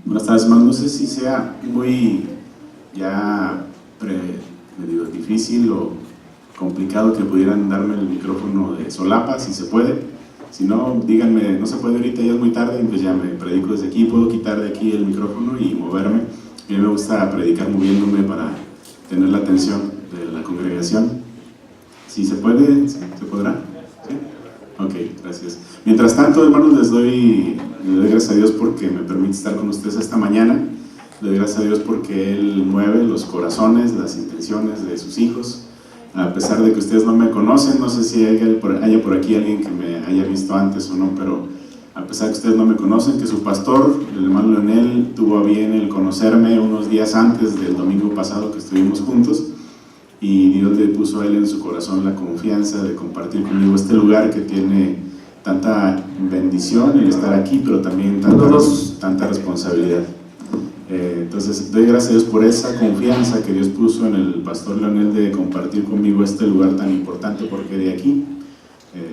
Buenas tardes, hermano. No sé si sea muy medio difícil o complicado que pudieran darme el micrófono de solapa, si se puede. Si no, díganme, no se puede ahorita, ya es muy tarde, pues ya me predico desde aquí, puedo quitar de aquí el micrófono y moverme. A mí me gusta predicar moviéndome para tener la atención de la congregación. Si se puede, ¿se podrá? ¿Sí? Ok, gracias. Mientras tanto, hermanos, les doy gracias a Dios porque me permite estar con ustedes esta mañana. Le doy gracias a Dios porque Él mueve los corazones, las intenciones de sus hijos. A pesar de que ustedes no me conocen, no sé si haya por aquí alguien que me haya visto antes o no, pero a pesar de que ustedes no me conocen, que su pastor, el hermano Leonel, tuvo a bien el conocerme unos días antes del domingo pasado que estuvimos juntos, y Dios le puso a él en su corazón la confianza de compartir conmigo este lugar que tiene tanta bendición el estar aquí, pero también tanta responsabilidad. Entonces doy gracias a Dios por esa confianza que Dios puso en el pastor Leonel de compartir conmigo este lugar tan importante, porque de aquí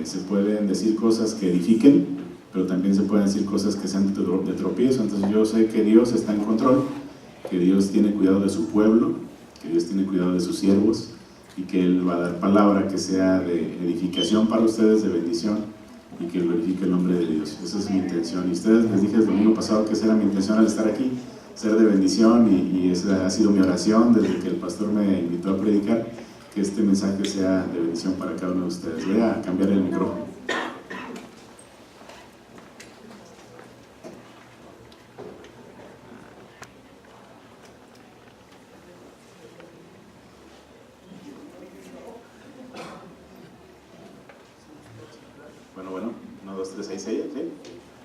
se pueden decir cosas que edifiquen, pero también se pueden decir cosas que sean de tropiezo. Entonces yo sé que Dios está en control, que Dios tiene cuidado de su pueblo, que Dios tiene cuidado de sus siervos y que Él va a dar palabra que sea de edificación para ustedes, de bendición, y que glorifique el nombre de Dios. Esa es mi intención. Y ustedes, les dije el domingo pasado que esa era mi intención al estar aquí, ser de bendición, y esa ha sido mi oración desde que el pastor me invitó a predicar, que este mensaje sea de bendición para cada uno de ustedes. Voy a cambiar el micrófono. Bueno, 1, 2, 3, 6, 6, ¿sí?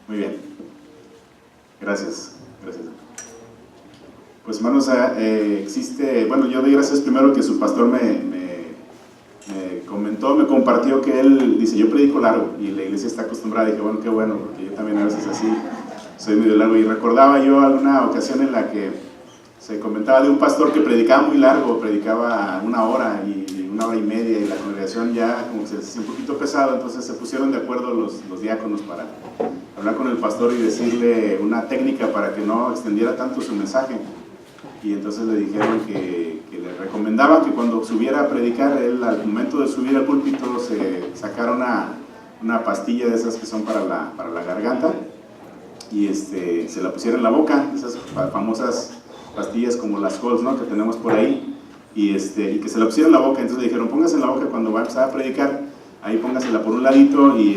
Muy bien. Gracias. Pues hermanos, yo doy gracias primero que su pastor me compartió que él dice, yo predico largo, y la iglesia está acostumbrada. Dije, bueno, qué bueno, porque yo también a veces así soy medio largo. Y recordaba yo alguna ocasión en la que se comentaba de un pastor que predicaba muy largo, predicaba 1 hora y 1 hora y media, y la congregación ya como que se hacía un poquito pesado. Entonces se pusieron de acuerdo los diáconos para hablar con el pastor y decirle una técnica para que no extendiera tanto su mensaje. Y entonces le dijeron que le recomendaban que cuando subiera a predicar, él al momento de subir al púlpito se sacara una pastilla de esas que son para la garganta, y se la pusiera en la boca, esas famosas pastillas como las Halls, ¿no?, que tenemos por ahí, y que se la pusiera en la boca. Entonces le dijeron, póngase en la boca cuando va a empezar a predicar, ahí póngasela por un ladito, y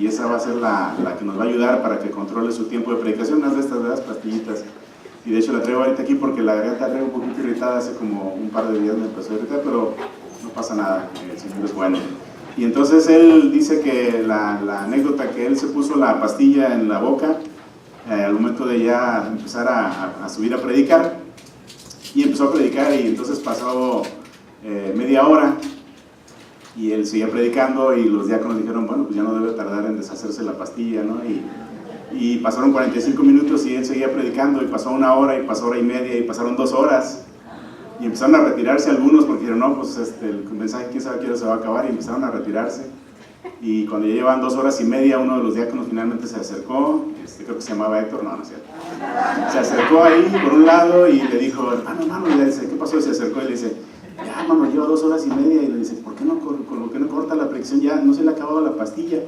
esa va a ser la que nos va a ayudar para que controle su tiempo de predicación. Unas de estas pastillitas, y de hecho la traigo ahorita aquí porque la garganta traigo un poquito irritada, hace como un par de días me empezó a irritar, pero no pasa nada, el Señor es bueno. Y entonces él dice que la anécdota, que él se puso la pastilla en la boca al momento de ya empezar a subir a predicar, y empezó a predicar, y entonces pasó media hora y él seguía predicando, y los diáconos dijeron, bueno, pues ya no debe tardar en deshacerse la pastilla, ¿no? Y pasaron 45 minutos y él seguía predicando, y pasó 1 hora, y pasó 1 hora y media, y pasaron 2 horas, y empezaron a retirarse algunos porque dijeron, no, pues el mensaje quién sabe qué hora se va a acabar, y empezaron a retirarse. Y cuando ya llevaban 2 horas y media, uno de los diáconos finalmente se acercó, creo que se llamaba Héctor, no es cierto, se acercó ahí por un lado y le dijo, hermano, y le dice, ¿qué pasó? Y se acercó y le dice, ya, hermano, lleva 2 horas y media, y le dice, ¿por qué no corta la predicción? Ya no se le ha acabado la pastilla.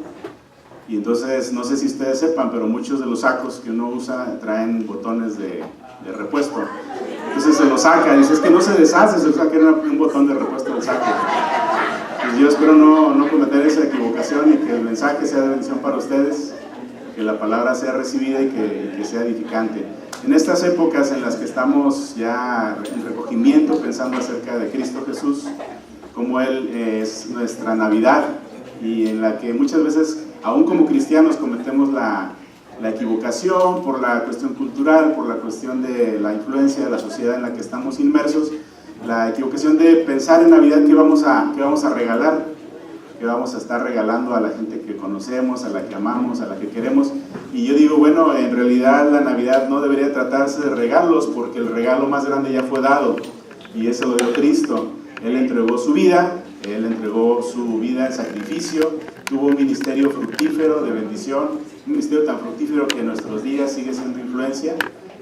Y entonces, no sé si ustedes sepan, pero muchos de los sacos que uno usa traen botones de repuesto. Entonces se lo saca, y dice, es que no se deshace, se saca un botón de repuesto del saco. Pues yo espero no cometer esa equivocación, y que el mensaje sea de bendición para ustedes, que la palabra sea recibida, y que sea edificante. En estas épocas en las que estamos ya en recogimiento, pensando acerca de Cristo Jesús, como Él es nuestra Navidad, y en la que muchas veces, aún como cristianos, cometemos la equivocación por la cuestión cultural, por la cuestión de la influencia de la sociedad en la que estamos inmersos, la equivocación de pensar en Navidad qué vamos a regalar, qué vamos a estar regalando a la gente que conocemos, a la que amamos, a la que queremos. Y yo digo, bueno, en realidad la Navidad no debería tratarse de regalos, porque el regalo más grande ya fue dado, y ese lo dio Cristo. Él entregó su vida en sacrificio, tuvo un ministerio fructífero de bendición, un ministerio tan fructífero que en nuestros días sigue siendo influencia,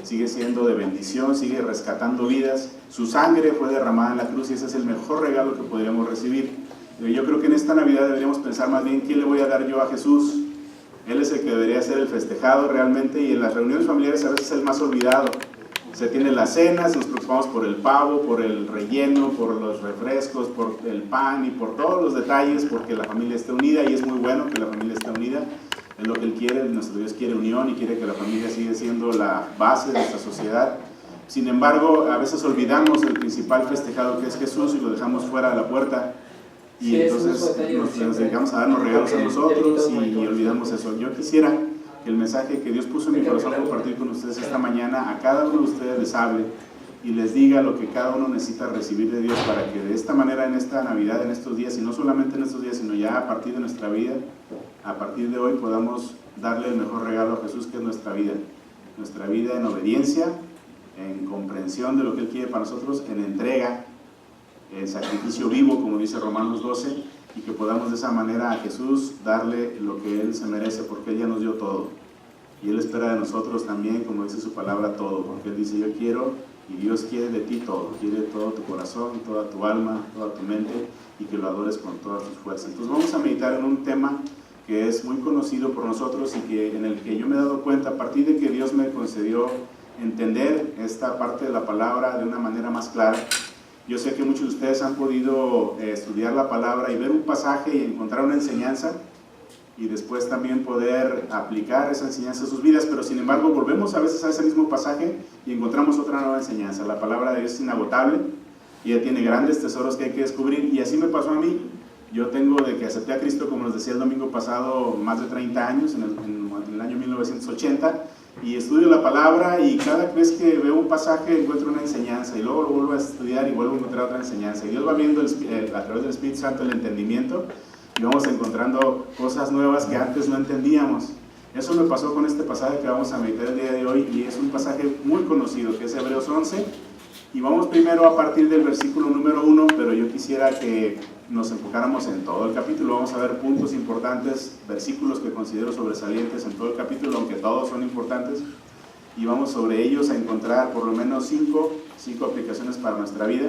sigue siendo de bendición, sigue rescatando vidas. Su sangre fue derramada en la cruz y ese es el mejor regalo que podríamos recibir. Yo creo que en esta Navidad deberíamos pensar más bien, ¿qué le voy a dar yo a Jesús? Él es el que debería ser el festejado realmente, y en las reuniones familiares a veces es el más olvidado. Se tiene las cenas, nos preocupamos por el pavo, por el relleno, por los refrescos, por el pan y por todos los detalles, porque la familia esté unida, y es muy bueno que la familia esté unida. Es lo que Él quiere, nuestro Dios quiere unión y quiere que la familia siga siendo la base de nuestra sociedad. Sin embargo, a veces olvidamos el principal festejado, que es Jesús, y lo dejamos fuera de la puerta. Y sí, entonces nos dedicamos a darnos regalos a nosotros y olvidamos eso. Yo quisiera que el mensaje que Dios puso en mi corazón compartir con ustedes esta mañana, a cada uno de ustedes les hable y les diga lo que cada uno necesita recibir de Dios, para que de esta manera, en esta Navidad, en estos días, y no solamente en estos días, sino ya a partir de nuestra vida, a partir de hoy podamos darle el mejor regalo a Jesús, que es nuestra vida en obediencia, en comprensión de lo que Él quiere para nosotros, en entrega, en sacrificio vivo, como dice Romanos 12, y que podamos de esa manera a Jesús darle lo que Él se merece, porque Él ya nos dio todo, y Él espera de nosotros también, como dice su palabra, todo, porque Él dice: yo quiero, y Dios quiere de ti todo, quiere todo tu corazón, toda tu alma, toda tu mente, y que lo adores con todas tus fuerzas. Entonces vamos a meditar en un tema que es muy conocido por nosotros y que, en el que yo me he dado cuenta, a partir de que Dios me concedió entender esta parte de la palabra de una manera más clara. Yo sé que muchos de ustedes han podido estudiar la palabra y ver un pasaje y encontrar una enseñanza, y después también poder aplicar esa enseñanza a sus vidas, pero sin embargo volvemos a veces a ese mismo pasaje y encontramos otra nueva enseñanza. La palabra de Dios es inagotable y ella tiene grandes tesoros que hay que descubrir, y así me pasó a mí. Yo tengo, de que acepté a Cristo, como les decía el domingo pasado, más de 30 años, en el año 1980, y estudio la palabra, y cada vez que veo un pasaje encuentro una enseñanza, y luego lo vuelvo a estudiar y vuelvo a encontrar otra enseñanza, y Dios va viendo a través del Espíritu Santo el entendimiento, y vamos encontrando cosas nuevas que antes no entendíamos. Eso me pasó con este pasaje que vamos a meditar el día de hoy, y es un pasaje muy conocido, que es Hebreos 11, y vamos primero a partir del versículo número 1, pero yo quisiera que nos enfocáramos en todo el capítulo. Vamos a ver puntos importantes, versículos que considero sobresalientes en todo el capítulo, aunque todos son importantes, y vamos sobre ellos a encontrar por lo menos cinco aplicaciones para nuestra vida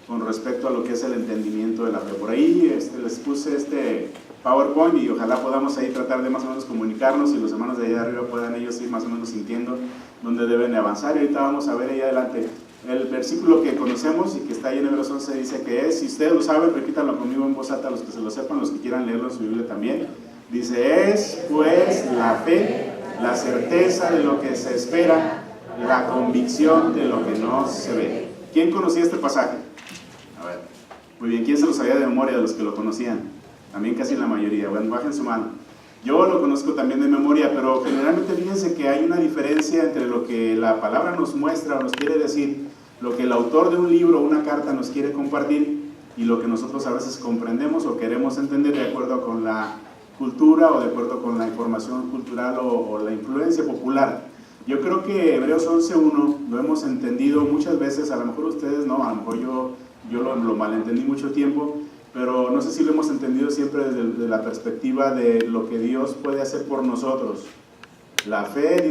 con respecto a lo que es el entendimiento de la fe. Por ahí les puse este PowerPoint, y ojalá podamos ahí tratar de más o menos comunicarnos, y los hermanos de allá arriba puedan ellos ir más o menos sintiendo dónde deben avanzar. Y ahorita vamos a ver ahí adelante el versículo que conocemos y que está ahí en Hebreos 11. Dice que es, si ustedes lo saben, repítanlo conmigo en voz alta, los que se lo sepan, los que quieran leerlo en su Biblia también. Dice: es pues la fe, la certeza de lo que se espera, la convicción de lo que no se ve. ¿Quién conocía este pasaje? A ver, muy bien, ¿quién se lo sabía de memoria de los que lo conocían? También casi la mayoría. Bueno, bajen su mano. Yo lo conozco también de memoria, pero generalmente fíjense que hay una diferencia entre lo que la palabra nos muestra o nos quiere decir, lo que el autor de un libro o una carta nos quiere compartir, y lo que nosotros a veces comprendemos o queremos entender de acuerdo con la cultura o de acuerdo con la información cultural o la influencia popular. Yo creo que Hebreos 11.1 lo hemos entendido muchas veces, a lo mejor ustedes no, a lo mejor yo lo malentendí mucho tiempo, pero no sé si lo hemos entendido siempre desde la perspectiva de lo que Dios puede hacer por nosotros. La fe,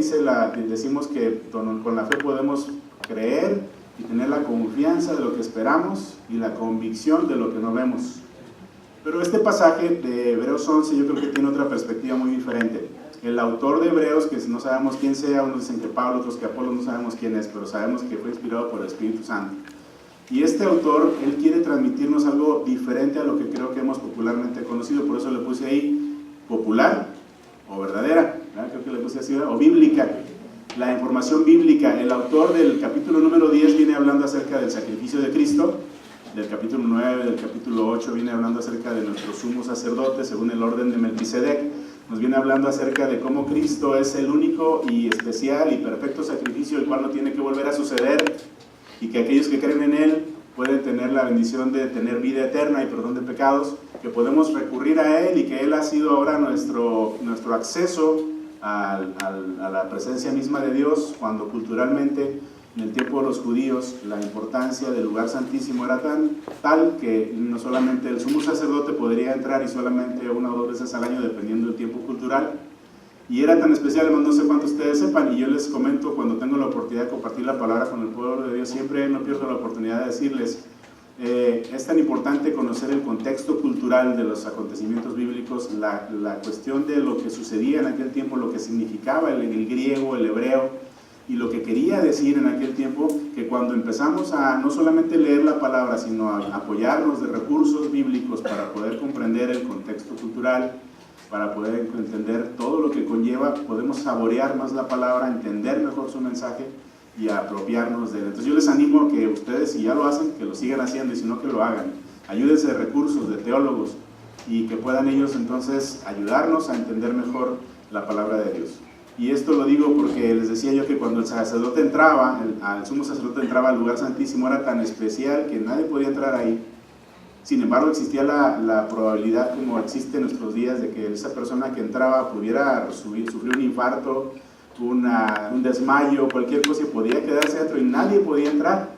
decimos que con la fe podemos creer y tener la confianza de lo que esperamos y la convicción de lo que no vemos. Pero este pasaje de Hebreos 11 yo creo que tiene otra perspectiva muy diferente. El autor de Hebreos, que no sabemos quién sea, unos dicen que Pablo, otros que Apolo, no sabemos quién es, pero sabemos que fue inspirado por el Espíritu Santo. Y este autor, él quiere transmitirnos algo diferente a lo que creo que hemos popularmente conocido, por eso le puse ahí popular o verdadera, ¿verdad? Creo que le puse así, o bíblica. La información bíblica. El autor del capítulo número 10 viene hablando acerca del sacrificio de Cristo, del capítulo 9, del capítulo 8 viene hablando acerca de nuestro sumo sacerdote según el orden de Melquisedec. Nos viene hablando acerca de cómo Cristo es el único y especial y perfecto sacrificio, el cual no tiene que volver a suceder, y que aquellos que creen en Él pueden tener la bendición de tener vida eterna y perdón de pecados, que podemos recurrir a Él, y que Él ha sido ahora nuestro acceso a la presencia misma de Dios, cuando culturalmente en el tiempo de los judíos la importancia del lugar santísimo era tal que no solamente el sumo sacerdote podría entrar, y solamente una o dos veces al año dependiendo del tiempo cultural, Y era tan especial, hermanos, no sé cuántos ustedes sepan, y yo les comento cuando tengo la oportunidad de compartir la palabra con el pueblo de Dios, siempre no pierdo la oportunidad de decirles, es tan importante conocer el contexto cultural de los acontecimientos bíblicos, la cuestión de lo que sucedía en aquel tiempo, lo que significaba el griego, el hebreo, y lo que quería decir en aquel tiempo, que cuando empezamos a no solamente leer la palabra, sino a apoyarnos de recursos bíblicos para poder comprender el contexto cultural, para poder entender todo lo que conlleva, podemos saborear más la palabra, entender mejor su mensaje y apropiarnos de él. Entonces yo les animo a que ustedes, si ya lo hacen, que lo sigan haciendo, y si no, que lo hagan. Ayúdense de recursos, de teólogos, y que puedan ellos entonces ayudarnos a entender mejor la palabra de Dios. Y esto lo digo porque les decía yo que cuando el sacerdote entraba, el sumo sacerdote entraba al lugar santísimo, era tan especial que nadie podía entrar ahí. Sin embargo, existía la probabilidad, como existe en nuestros días, de que esa persona que entraba pudiera sufrir un infarto, un desmayo, cualquier cosa, y podía quedarse dentro y nadie podía entrar.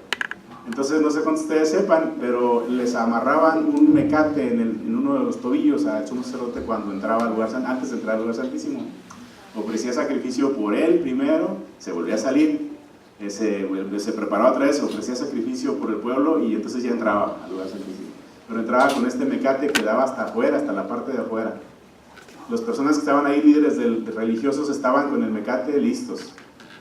Entonces, no sé cuántos ustedes sepan, pero les amarraban un mecate en uno de los tobillos al sumo sacerdote cuando entraba al lugar, antes de entrar al lugar santísimo. Ofrecía sacrificio por él primero, se volvía a salir, se preparaba otra vez, ofrecía sacrificio por el pueblo y entonces ya entraba al lugar santísimo. Pero entraba con este mecate que daba hasta afuera, hasta la parte de afuera. Las personas que estaban ahí, líderes religiosos, estaban con el mecate listos.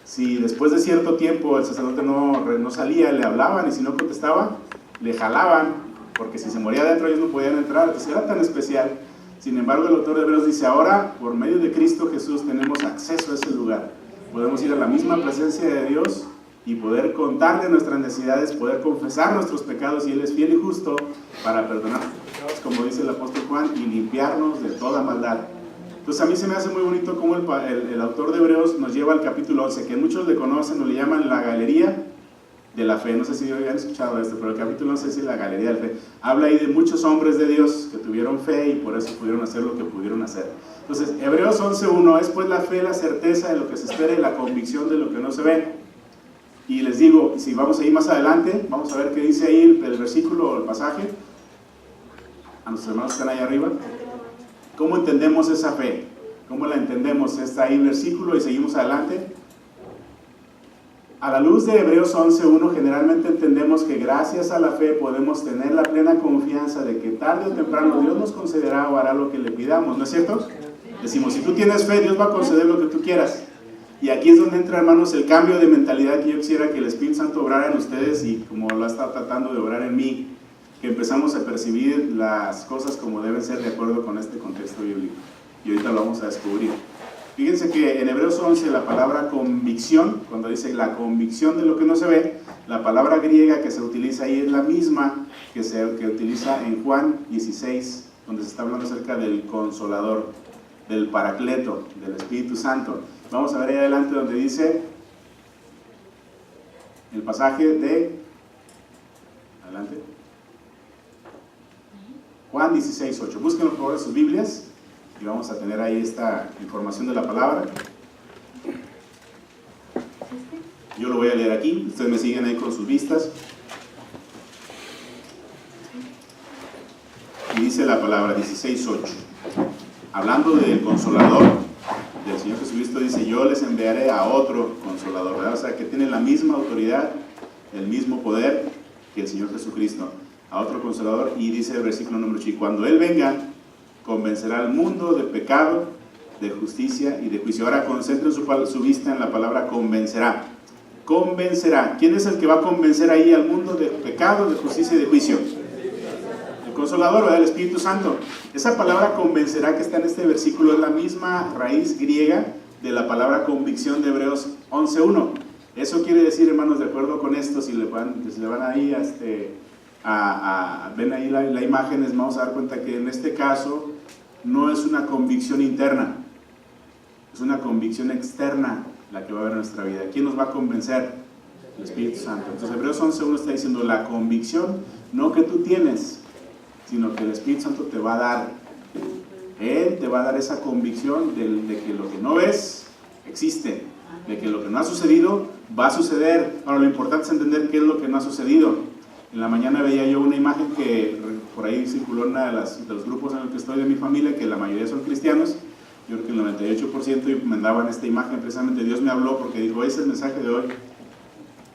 Si después de cierto tiempo el sacerdote no salía, le hablaban, y si no contestaba, le jalaban, porque si se moría adentro ellos no podían entrar. Entonces era tan especial. Sin embargo, el autor de Hebreos dice, ahora, por medio de Cristo Jesús, tenemos acceso a ese lugar. Podemos ir a la misma presencia de Dios y poder contarle nuestras necesidades, poder confesar nuestros pecados, y Él es fiel y justo para perdonar nuestros pecados, como dice el apóstol Juan, y limpiarnos de toda maldad. Entonces a mí se me hace muy bonito cómo el autor de Hebreos nos lleva al capítulo 11, que muchos le conocen o le llaman la galería de la fe. No sé si habían escuchado esto, pero el capítulo 11 es la galería de la fe. Habla ahí de muchos hombres de Dios que tuvieron fe y por eso pudieron hacer lo que pudieron hacer. Entonces, Hebreos 11:1 es pues la fe, la certeza de lo que se espera y la convicción de lo que no se ve. Y les digo, si vamos a ir más adelante, vamos a ver qué dice ahí el versículo o el pasaje. A nuestros hermanos que están ahí arriba. ¿Cómo entendemos esa fe? ¿Cómo la entendemos? Está ahí el versículo y seguimos adelante. A la luz de Hebreos 11:1 generalmente entendemos que gracias a la fe podemos tener la plena confianza de que tarde o temprano Dios nos concederá o hará lo que le pidamos, ¿no es cierto? Decimos, si tú tienes fe, Dios va a conceder lo que tú quieras. Y aquí es donde entra, hermanos, el cambio de mentalidad que yo quisiera que el Espíritu Santo obrara en ustedes, y como lo ha estado tratando de obrar en mí, que empezamos a percibir las cosas como deben ser de acuerdo con este contexto bíblico. Y ahorita lo vamos a descubrir. Fíjense que en Hebreos 11 la palabra convicción, cuando dice la convicción de lo que no se ve, la palabra griega que se utiliza ahí es la misma que utiliza en Juan 16, donde se está hablando acerca del Consolador, del Paracleto, del Espíritu Santo. Vamos a ver ahí adelante donde dice el pasaje de... Adelante. Juan 16:8. Búsquenlo por favor en sus Biblias. Y vamos a tener ahí esta información de la palabra. Yo lo voy a leer aquí, ustedes me siguen ahí con sus vistas. Y dice la palabra 16:8. Hablando del Consolador, del Señor Jesucristo, dice, yo les enviaré a otro Consolador, ¿verdad? O sea, que tiene la misma autoridad, el mismo poder que el Señor Jesucristo. A otro Consolador, y dice el versículo número 8, y cuando Él venga, convencerá al mundo de pecado, de justicia y de juicio. Ahora concentren su vista en la palabra convencerá. Convencerá. ¿Quién es el que va a convencer ahí al mundo de pecado, de justicia y de juicio? El Consolador, ¿verdad? El Espíritu Santo. Esa palabra convencerá que está en este versículo es la misma raíz griega de la palabra convicción de Hebreos 11:1. Eso quiere decir, hermanos, de acuerdo con esto, si le van ahí ven ahí la imagen, les vamos a dar cuenta que en este caso no es una convicción interna, es una convicción externa la que va a haber en nuestra vida. ¿Quién nos va a convencer? El Espíritu Santo. Entonces Hebreos 11:1 está diciendo la convicción no que tú tienes, sino que el Espíritu Santo te va a dar. Él te va a dar esa convicción de que lo que no ves existe, de que lo que no ha sucedido va a suceder. Ahora lo importante es entender qué es lo que no ha sucedido. En la mañana veía yo una imagen que por ahí circuló en uno de los grupos en el que estoy de mi familia, que la mayoría son cristianos. Yo creo que el 98%, y mandaban esta imagen. Precisamente Dios me habló porque dijo, ese es el mensaje de hoy.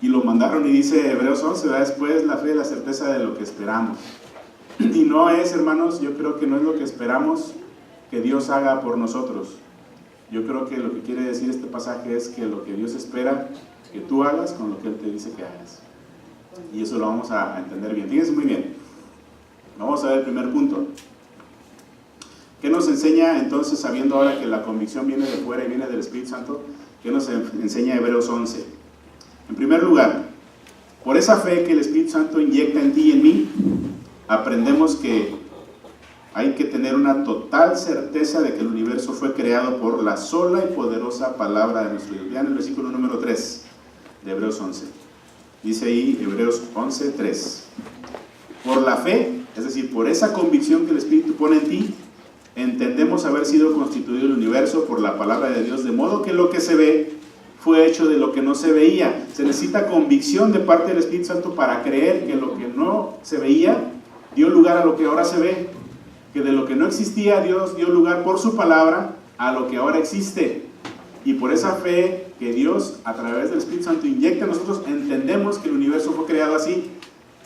Y lo mandaron y dice Hebreos 11, ¿verdad? Después la fe, la certeza de lo que esperamos. Y no es, hermanos, yo creo que no es lo que esperamos que Dios haga por nosotros. Yo creo que lo que quiere decir este pasaje es que lo que Dios espera que tú hagas con lo que Él te dice que hagas. Y eso lo vamos a entender bien. Fíjense muy bien. Vamos a ver el primer punto. ¿Qué nos enseña entonces, sabiendo ahora que la convicción viene de fuera y viene del Espíritu Santo? ¿Qué nos enseña Hebreos 11? En primer lugar, por esa fe que el Espíritu Santo inyecta en ti y en mí, aprendemos que hay que tener una total certeza de que el universo fue creado por la sola y poderosa palabra de nuestro Dios. Vean el versículo número 3 de Hebreos 11. Dice ahí Hebreos 11, 3. Por la fe, es decir, por esa convicción que el Espíritu pone en ti, entendemos haber sido constituido el universo por la palabra de Dios, de modo que lo que se ve fue hecho de lo que no se veía. Se necesita convicción de parte del Espíritu Santo para creer que lo que no se veía dio lugar a lo que ahora se ve, que de lo que no existía Dios dio lugar por su palabra a lo que ahora existe. Y por esa fe que Dios a través del Espíritu Santo inyecta en nosotros, entendemos que el universo fue creado así.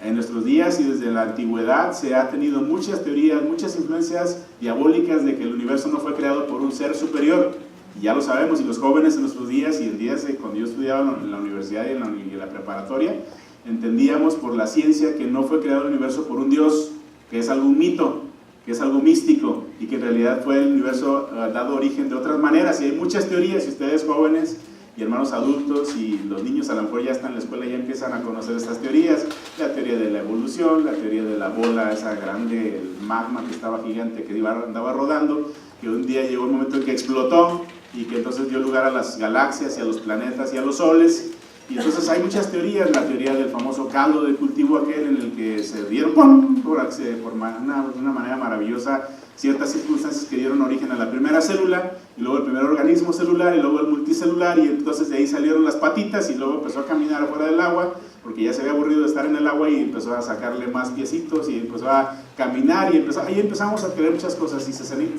En nuestros días y desde la antigüedad se ha tenido muchas teorías, muchas influencias diabólicas de que el universo no fue creado por un ser superior. Y ya lo sabemos, y los jóvenes en nuestros días y en días cuando yo estudiaba en la universidad y en la preparatoria, entendíamos por la ciencia que no fue creado el universo por un Dios, que es algo un mito, que es algo místico, y que en realidad fue el universo dado origen de otras maneras. Y hay muchas teorías, y ustedes jóvenes y hermanos adultos y los niños a lo mejor ya están en la escuela y ya empiezan a conocer estas teorías, la teoría de la evolución, la teoría de la bola esa grande, el magma que estaba gigante, que andaba rodando, que un día llegó un momento en que explotó y que entonces dio lugar a las galaxias y a los planetas y a los soles. Y entonces hay muchas teorías, la teoría del famoso caldo de cultivo aquel en el que se dieron por una manera maravillosa ciertas circunstancias que dieron origen a la primera célula, y luego el primer organismo celular, y luego el multicelular, y entonces de ahí salieron las patitas, y luego empezó a caminar afuera del agua, porque ya se había aburrido de estar en el agua, y empezó a sacarle más piecitos, y empezó a caminar, y ahí empezamos a creer muchas cosas, y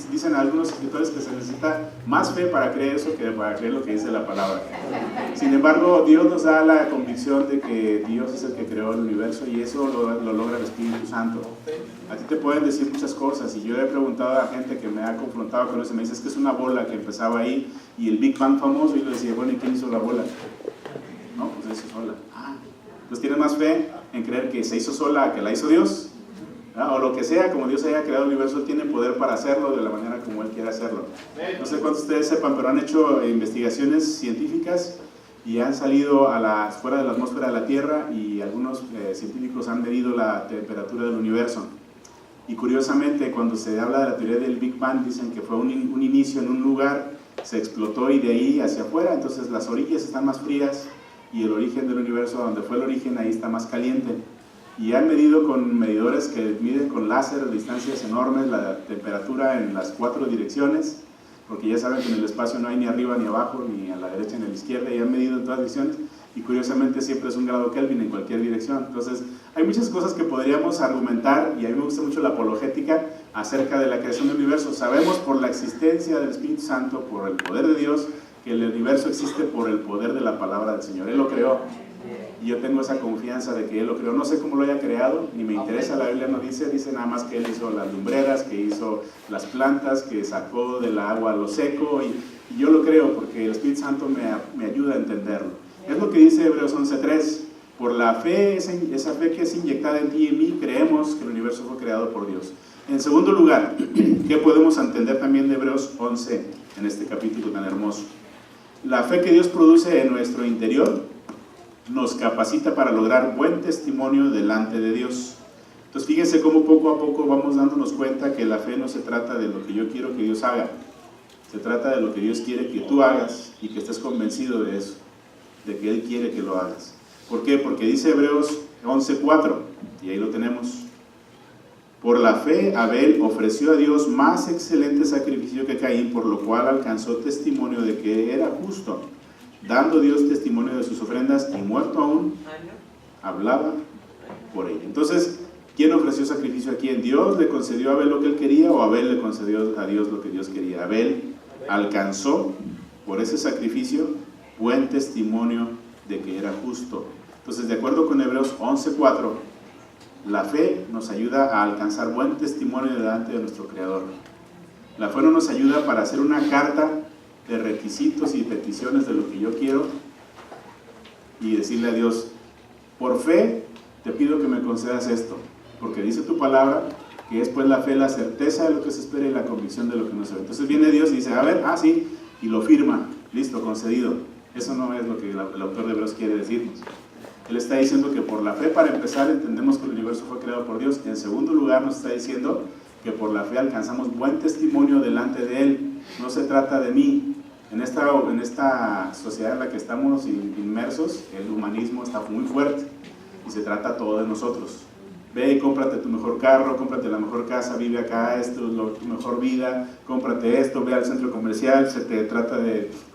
dicen algunos escritores que se necesita más fe para creer eso que para creer lo que dice la palabra. Sin embargo, Dios nos da la convicción de que Dios es el que creó el universo, y eso lo logra el Espíritu Santo. A ti te pueden decir muchas cosas, y yo he preguntado a gente que me ha confrontado con eso, me dice, es que es una bola que empezaba ahí, y el Big Bang famoso, y yo le decía, bueno, ¿y quién hizo la bola? No, pues se hizo sola. Entonces tienes más fe en creer que se hizo sola que la hizo Dios, o lo que sea, como Dios haya creado el universo, Él tiene poder para hacerlo de la manera como Él quiere hacerlo. No sé cuántos de ustedes sepan, pero han hecho investigaciones científicas y han salido fuera de la atmósfera de la Tierra, y algunos científicos han medido la temperatura del universo. Y curiosamente, cuando se habla de la teoría del Big Bang, dicen que fue un inicio en un lugar, se explotó y de ahí hacia afuera, entonces las orillas están más frías y el origen del universo, donde fue el origen, ahí está más caliente. Y han medido con medidores que miden con láser distancias enormes la temperatura en las 4 direcciones, porque ya saben que en el espacio no hay ni arriba ni abajo, ni a la derecha ni a la izquierda, y han medido en todas direcciones, y curiosamente siempre es 1 grado Kelvin en cualquier dirección. Entonces hay muchas cosas que podríamos argumentar, y a mí me gusta mucho la apologética acerca de la creación del universo. Sabemos por la existencia del Espíritu Santo, por el poder de Dios, que el universo existe por el poder de la palabra del Señor. Él lo creó, y yo tengo esa confianza de que Él lo creó. No sé cómo lo haya creado, ni me interesa, la Biblia no dice nada más que Él hizo las lumbreras, que hizo las plantas, que sacó del agua lo seco, y yo lo creo porque el Espíritu Santo me ayuda a entenderlo. Es lo que dice Hebreos 11.3. Por la fe, esa fe que es inyectada en ti y en mí, creemos que el universo fue creado por Dios. En segundo lugar, ¿qué podemos entender también de Hebreos 11 en este capítulo tan hermoso? La fe que Dios produce en nuestro interior nos capacita para lograr buen testimonio delante de Dios. Entonces fíjense cómo poco a poco vamos dándonos cuenta que la fe no se trata de lo que yo quiero que Dios haga, se trata de lo que Dios quiere que tú hagas, y que estés convencido de eso, de que Él quiere que lo hagas. ¿Por qué? Porque dice Hebreos 11.4, y ahí lo tenemos. Por la fe Abel ofreció a Dios más excelente sacrificio que Caín, por lo cual alcanzó testimonio de que era justo, dando Dios testimonio de sus ofrendas, y muerto aún, hablaba por ella. Entonces, ¿quién ofreció sacrificio a quién? ¿Dios le concedió a Abel lo que él quería, o Abel le concedió a Dios lo que Dios quería? Abel alcanzó por ese sacrificio buen testimonio de que era justo. Entonces, de acuerdo con Hebreos 11:4, la fe nos ayuda a alcanzar buen testimonio delante de nuestro Creador. La fe no nos ayuda para hacer una carta de requisitos y peticiones de lo que yo quiero y decirle a Dios, por fe te pido que me concedas esto, porque dice tu palabra que es pues la fe, la certeza de lo que se espera y la convicción de lo que no se ve. Entonces viene Dios y dice, a ver, sí, y lo firma, listo, concedido. Eso no es lo que el autor de Hebreos quiere decirnos. Él está diciendo que por la fe, para empezar, entendemos que el universo fue creado por Dios. En segundo lugar, nos está diciendo que por la fe alcanzamos buen testimonio delante de Él. No se trata de mí. En esta sociedad en la que estamos inmersos, el humanismo está muy fuerte y se trata todo de nosotros. Ve y cómprate tu mejor carro, cómprate la mejor casa, vive acá, esto es tu mejor vida, cómprate esto, ve al centro comercial, se te trata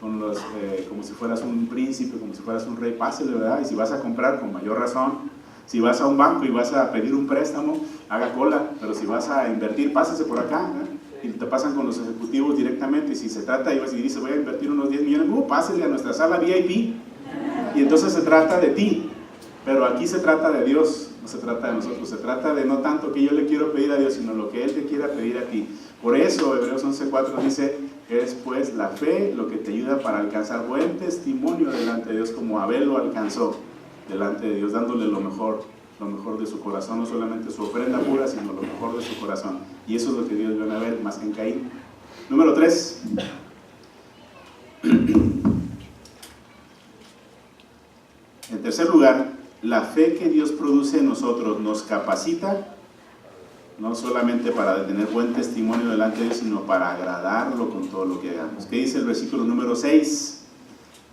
como si fueras un príncipe, como si fueras un rey, pásale, ¿verdad? Y si vas a comprar, con mayor razón. Si vas a un banco y vas a pedir un préstamo, haga cola, pero si vas a invertir, pásase por acá, ¿no? Y te pasan con los ejecutivos directamente. Y si se trata, y dice, voy a invertir unos 10 millones, pásale a nuestra sala VIP. Y entonces se trata de ti, pero aquí se trata de Dios, no se trata de nosotros. Se trata de no tanto que yo le quiero pedir a Dios, sino lo que Él te quiera pedir a ti. Por eso Hebreos 11:4 dice, es pues la fe lo que te ayuda para alcanzar buen testimonio delante de Dios, como Abel lo alcanzó delante de Dios, dándole lo mejor de su corazón, no solamente su ofrenda pura, sino lo mejor de su corazón. Y eso es lo que Dios viene a ver, más que en Caín. Número 3. En tercer lugar, la fe que Dios produce en nosotros nos capacita, no solamente para tener buen testimonio delante de Dios, sino para agradarlo con todo lo que hagamos. ¿Qué dice el versículo número 6?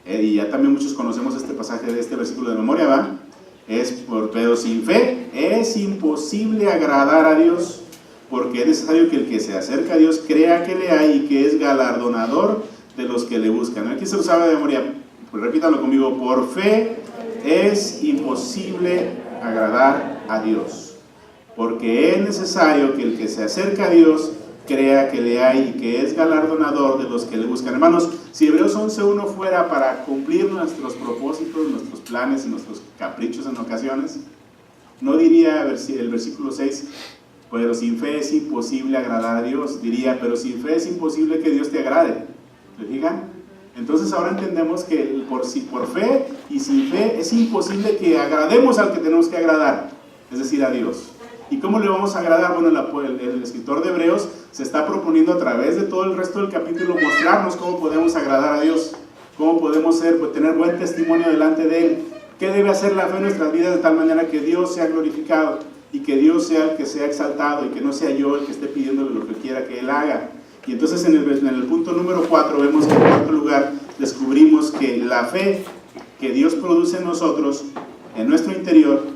Y ya también muchos conocemos este pasaje de este versículo de memoria, ¿va? Pero sin fe es imposible agradar a Dios, porque es necesario que el que se acerca a Dios crea que le hay y que es galardonador de los que le buscan. Aquí se lo sabe de memoria, pues repítalo conmigo, por fe es imposible agradar a Dios, porque es necesario que el que se acerca a Dios crea que le hay y que es galardonador de los que le buscan. Hermanos, si Hebreos 11:1 fuera para cumplir nuestros propósitos, nuestros planes y nuestros caprichos en ocasiones, no diría el versículo 6, pero sin fe es imposible agradar a Dios. Diría, pero sin fe es imposible que Dios te agrade. ¿Le fijan? Entonces ahora entendemos que por fe y sin fe es imposible que agrademos al que tenemos que agradar, es decir, a Dios. ¿Y cómo le vamos a agradar? Bueno, el escritor de Hebreos se está proponiendo a través de todo el resto del capítulo mostrarnos cómo podemos agradar a Dios, cómo podemos tener buen testimonio delante de Él, qué debe hacer la fe en nuestras vidas de tal manera que Dios sea glorificado y que Dios sea el que sea exaltado y que no sea yo el que esté pidiéndole lo que quiera que Él haga. Y entonces en el punto número 4 vemos que en cuarto lugar descubrimos que la fe que Dios produce en nosotros, en nuestro interior,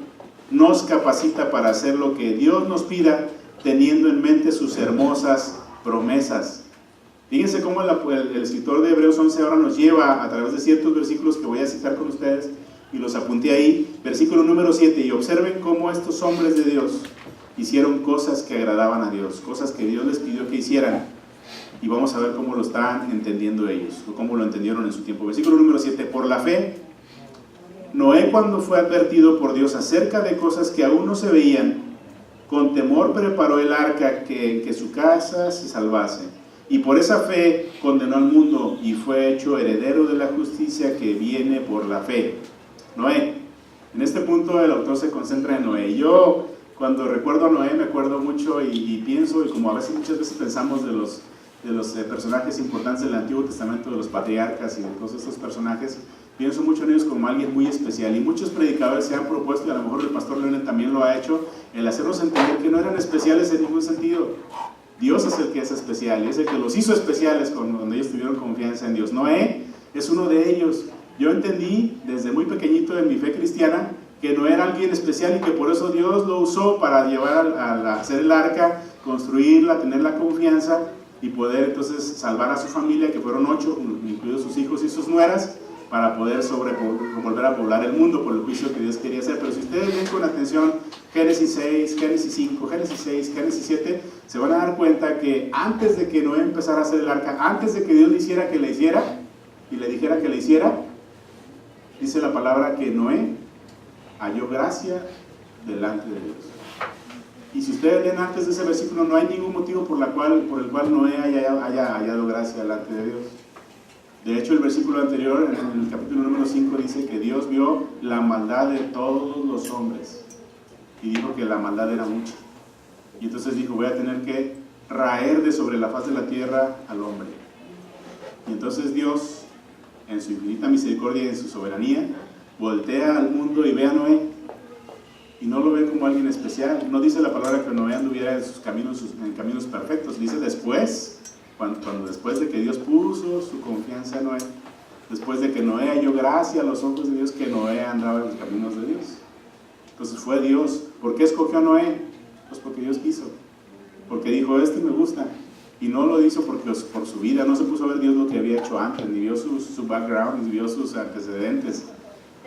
nos capacita para hacer lo que Dios nos pida, teniendo en mente sus hermosas promesas. Fíjense cómo el escritor de Hebreos 11 ahora nos lleva a través de ciertos versículos que voy a citar con ustedes, y los apunté ahí. Versículo número 7, y observen cómo estos hombres de Dios hicieron cosas que agradaban a Dios, cosas que Dios les pidió que hicieran, y vamos a ver cómo lo están entendiendo ellos, o cómo lo entendieron en su tiempo. Versículo número 7, por la fe, Noé, cuando fue advertido por Dios acerca de cosas que aún no se veían, con temor preparó el arca que su casa se salvase, y por esa fe condenó al mundo y fue hecho heredero de la justicia que viene por la fe. Noé, en este punto el autor se concentra en Noé. Yo cuando recuerdo a Noé me acuerdo mucho y pienso, y como muchas veces pensamos de los personajes importantes del Antiguo Testamento, de los patriarcas y de todos estos personajes, pienso mucho en ellos como alguien muy especial, y muchos predicadores se han propuesto, y a lo mejor el pastor Leonel también lo ha hecho, el hacernos entender que no eran especiales en ningún sentido. Dios es el que es especial, y es el que los hizo especiales cuando ellos tuvieron confianza en Dios. Noé es uno de ellos. Yo entendí desde muy pequeñito en mi fe cristiana que no era alguien especial y que por eso Dios lo usó para llevar a hacer el arca, construirla, tener la confianza y poder entonces salvar a su familia, que fueron 8, incluidos sus hijos y sus nueras, para poder volver a poblar el mundo por el juicio que Dios quería hacer. Pero si ustedes ven con atención Génesis 6, Génesis 5, Génesis 6, Génesis 7, se van a dar cuenta que antes de que Noé empezara a hacer el arca, antes de que Dios le hiciera que le hiciera y le dijera que le hiciera, dice la palabra que Noé halló gracia delante de Dios. Y si ustedes leen antes de ese versículo, no hay ningún motivo por el cual Noé haya hallado gracia delante de Dios. De hecho, el versículo anterior, en el capítulo número 5, dice que Dios vio la maldad de todos los hombres y dijo que la maldad era mucha. Y entonces dijo, voy a tener que raer de sobre la faz de la tierra al hombre. Y entonces Dios, en su infinita misericordia y en su soberanía, voltea al mundo y ve a Noé, y no lo ve como alguien especial. No dice la palabra que Noé anduviera en caminos perfectos, dice después, cuando después de que Dios puso su confianza en Noé, después de que Noé halló gracia a los ojos de Dios, que Noé andaba en los caminos de Dios. Entonces fue Dios. ¿Por qué escogió a Noé? Pues porque Dios quiso, porque dijo, este me gusta. Y no lo hizo por su vida, no se puso a ver Dios lo que había hecho antes, ni vio su background, ni vio sus antecedentes,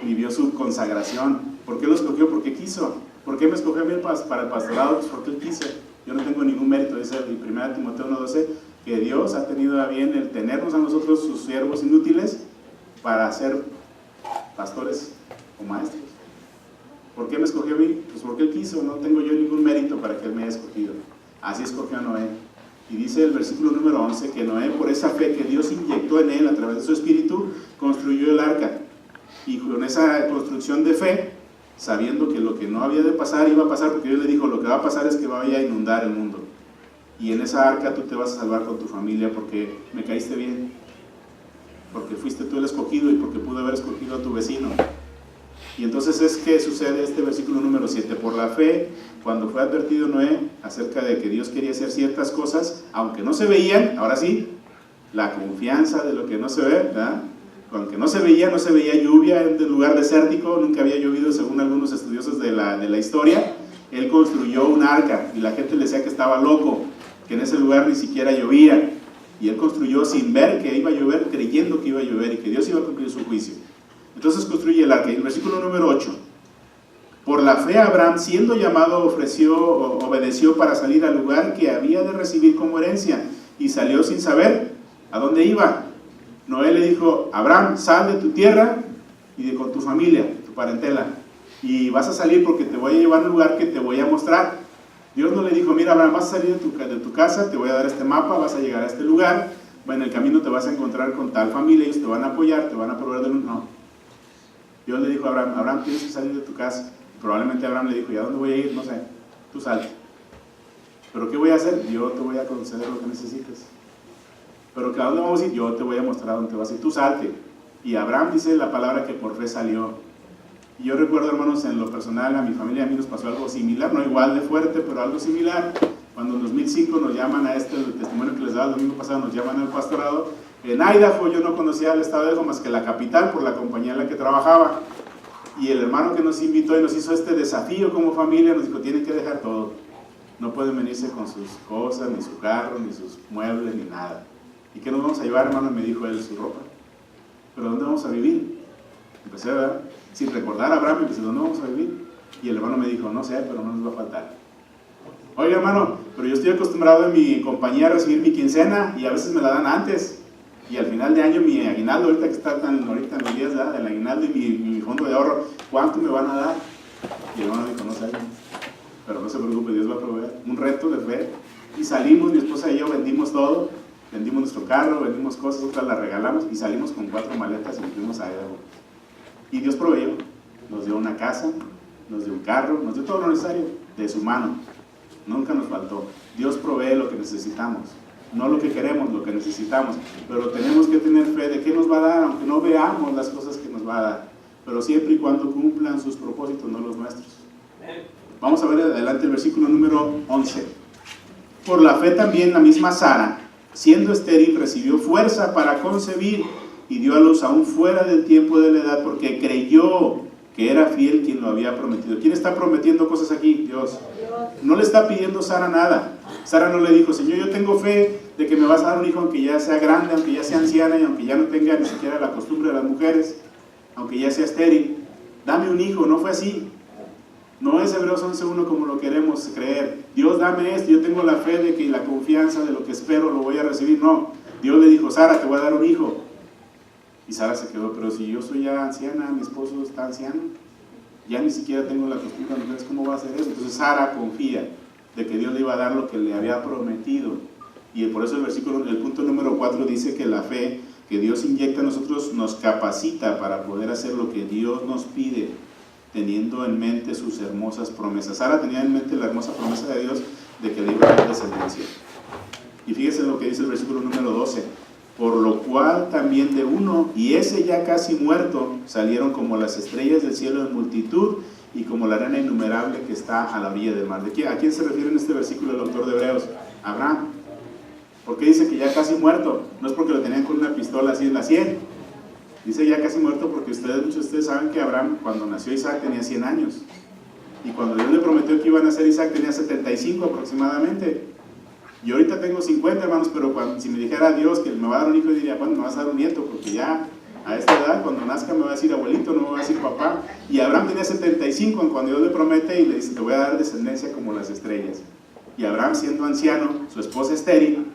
ni vio su consagración. ¿Por qué lo escogió? Porque quiso. ¿Por qué me escogió a mí para el pastorado? Pues porque Él quiso. Yo no tengo ningún mérito, dice en 1 Timoteo 1:12, que Dios ha tenido a bien el tenernos a nosotros, sus siervos inútiles, para ser pastores o maestros. ¿Por qué me escogió a mí? Pues porque Él quiso, no tengo yo ningún mérito para que Él me haya escogido. Así escogió a Noé. Y dice el versículo número 11 que Noé, por esa fe que Dios inyectó en él a través de su espíritu, construyó el arca. Y con esa construcción de fe, sabiendo que lo que no había de pasar iba a pasar, porque Dios le dijo, lo que va a pasar es que vaya a inundar el mundo. Y en esa arca tú te vas a salvar con tu familia porque me caíste bien, porque fuiste tú el escogido y porque pude haber escogido a tu vecino. Y entonces es que sucede este versículo número 7. Por la fe, cuando fue advertido Noé acerca de que Dios quería hacer ciertas cosas, aunque no se veían, ahora sí, la confianza de lo que no se ve, ¿verdad? Aunque no se veía lluvia en un lugar desértico, nunca había llovido según algunos estudiosos de la historia. Él construyó un arca y la gente le decía que estaba loco, que en ese lugar ni siquiera llovía. Y él construyó sin ver que iba a llover, creyendo que iba a llover y que Dios iba a cumplir su juicio. Entonces construye el arca. Y el versículo número 8. Por la fe Abraham, siendo llamado, obedeció para salir al lugar que había de recibir como herencia, y salió sin saber a dónde iba. Noé le dijo, Abraham, sal de tu tierra y con tu familia, tu parentela, y vas a salir porque te voy a llevar a un lugar que te voy a mostrar. Dios no le dijo, mira Abraham, vas a salir de tu casa, te voy a dar este mapa, vas a llegar a este lugar, en el camino te vas a encontrar con tal familia, ellos te van a apoyar, te van a proveer de un... No. Dios le dijo a Abraham, Abraham, tienes que salir de tu casa. Probablemente Abraham le dijo, ¿y a dónde voy a ir? No sé, tú salte. ¿Pero qué voy a hacer? Yo te voy a conceder lo que necesites. ¿Pero a dónde vamos a ir? Yo te voy a mostrar a dónde vas a ir, tú salte. Y Abraham dice la palabra que por fe salió. Y yo recuerdo, hermanos, en lo personal, a mi familia y a mí nos pasó algo similar, no igual de fuerte, pero algo similar. Cuando en 2005 nos llaman a el testimonio que les daba el domingo pasado, nos llaman al pastorado. En Idaho yo no conocía el estado de Idaho más que la capital por la compañía en la que trabajaba. Y el hermano que nos invitó y nos hizo este desafío como familia nos dijo, tienen que dejar todo. No pueden venirse con sus cosas, ni su carro, ni sus muebles, ni nada. ¿Y qué nos vamos a llevar, hermano? Me dijo él, su ropa. ¿Pero dónde vamos a vivir? Empecé a ver, sin recordar a Abraham, empecé, ¿dónde vamos a vivir? Y el hermano me dijo, no sé, pero no nos va a faltar. Oiga, hermano, pero yo estoy acostumbrado en mi compañía a recibir mi quincena y a veces me la dan antes. Y al final de año mi aguinaldo, ahorita que está ahorita en los días, ¿verdad? El aguinaldo y mi fondo de ahorro, ¿cuánto me van a dar? Y el hermano dijo, no sé, pero no se preocupe, Dios va a proveer. Un reto de fe. Y salimos, mi esposa y yo vendimos todo, vendimos nuestro carro, vendimos cosas, otras las regalamos y salimos con 4 maletas y nos fuimos a Idaho. Y Dios proveyó, nos dio una casa, nos dio un carro, nos dio todo lo necesario de su mano. Nunca nos faltó. Dios provee lo que necesitamos. No lo que queremos, lo que necesitamos, pero tenemos que tener fe de qué nos va a dar, aunque no veamos las cosas que nos va a dar, pero siempre y cuando cumplan sus propósitos, no los nuestros. Vamos a ver adelante el versículo número 11. Por la fe también la misma Sara, siendo estéril, recibió fuerza para concebir y dio a luz aún fuera del tiempo de la edad, porque creyó que era fiel quien lo había prometido. ¿Quién está prometiendo cosas aquí? Dios. No le está pidiendo Sara nada. Sara no le dijo, Señor, yo tengo fe de que me vas a dar un hijo aunque ya sea grande, aunque ya sea anciana y aunque ya no tenga ni siquiera la costumbre de las mujeres, aunque ya sea estéril. Dame un hijo. No fue así. No es Hebreos 11:1 como lo queremos creer. Dios, dame esto, yo tengo la fe de que la confianza de lo que espero lo voy a recibir. No, Dios le dijo, Sara, te voy a dar un hijo. Y Sara se quedó, pero si yo soy ya anciana, mi esposo está anciano, ya ni siquiera tengo la costumbre, entonces ¿cómo va a hacer eso? Entonces Sara confía de que Dios le iba a dar lo que le había prometido. Y por eso el punto número 4 dice que la fe que Dios inyecta a nosotros nos capacita para poder hacer lo que Dios nos pide, teniendo en mente sus hermosas promesas. Sara tenía en mente la hermosa promesa de Dios de que le iba a dar descendencia. Y fíjense lo que dice el versículo número 12. Por lo cual también de uno, y ese ya casi muerto, salieron como las estrellas del cielo en multitud y como la arena innumerable que está a la orilla del mar. ¿A quién se refiere en este versículo el autor de Hebreos? Abraham. ¿Por qué dice que ya casi muerto? No es porque lo tenían con una pistola así en la sien. Dice ya casi muerto porque muchos de ustedes saben que Abraham, cuando nació Isaac, tenía 100 años. Y cuando Dios le prometió que iba a nacer Isaac, tenía 75 aproximadamente. Yo ahorita tengo 50, hermanos, pero si me dijera Dios que me va a dar un hijo, yo diría, bueno, me vas a dar un nieto, porque ya a esta edad, cuando nazca, me va a decir abuelito, no me va a decir papá. Y Abraham tenía 75 cuando Dios le promete y le dice, te voy a dar descendencia como las estrellas. Y Abraham, siendo anciano, su esposa estéril,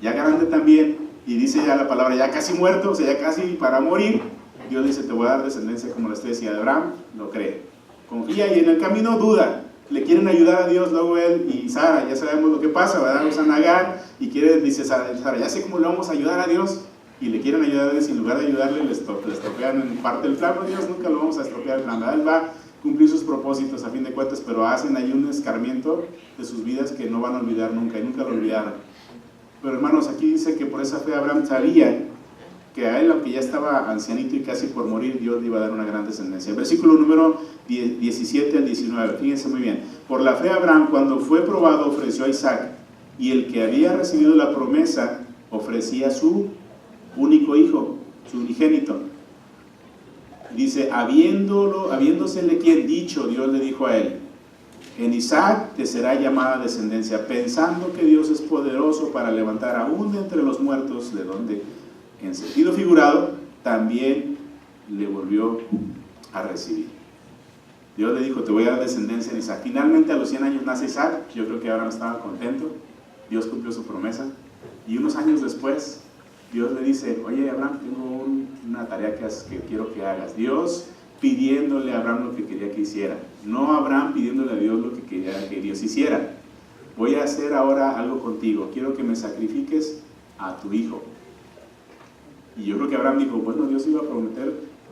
ya grande también, y dice ya la palabra, ya casi muerto, o sea, ya casi para morir, Dios dice, te voy a dar descendencia como las estrellas. Y Abraham lo cree, confía y en el camino duda. Le quieren ayudar a Dios, luego él y Sara, ya sabemos lo que pasa, ¿verdad? Usan a Agar y dice Sara, ya sé cómo le vamos a ayudar a Dios, y le quieren ayudar a Dios, y en lugar de ayudarle, le estropean en parte del plan. No, Dios nunca lo vamos a estropear el plan, ¿verdad? Él va a cumplir sus propósitos a fin de cuentas, pero hacen ahí un escarmiento de sus vidas que no van a olvidar nunca, y nunca lo olvidaron. Pero hermanos, aquí dice que por esa fe Abraham sabía que a él, aunque ya estaba ancianito y casi por morir, Dios le iba a dar una gran descendencia. Versículo número 17 al 19, fíjense muy bien. Por la fe Abraham, cuando fue probado, ofreció a Isaac, y el que había recibido la promesa ofrecía su único hijo, su unigénito. Dice, habiéndosele quien dicho, Dios le dijo a él, en Isaac te será llamada descendencia, pensando que Dios es poderoso para levantar aún de entre los muertos, de donde, en sentido figurado, también le volvió a recibir. Dios le dijo, te voy a dar descendencia en Isaac. Finalmente a los 100 años nace Isaac. Yo creo que Abraham estaba contento. Dios cumplió su promesa. Y unos años después, Dios le dice, oye Abraham, tengo una tarea que quiero que hagas. Dios pidiéndole a Abraham lo que quería que hiciera. No Abraham pidiéndole a Dios lo que quería que Dios hiciera. Voy a hacer ahora algo contigo. Quiero que me sacrifiques a tu hijo. Y yo creo que Abraham dijo, bueno, Dios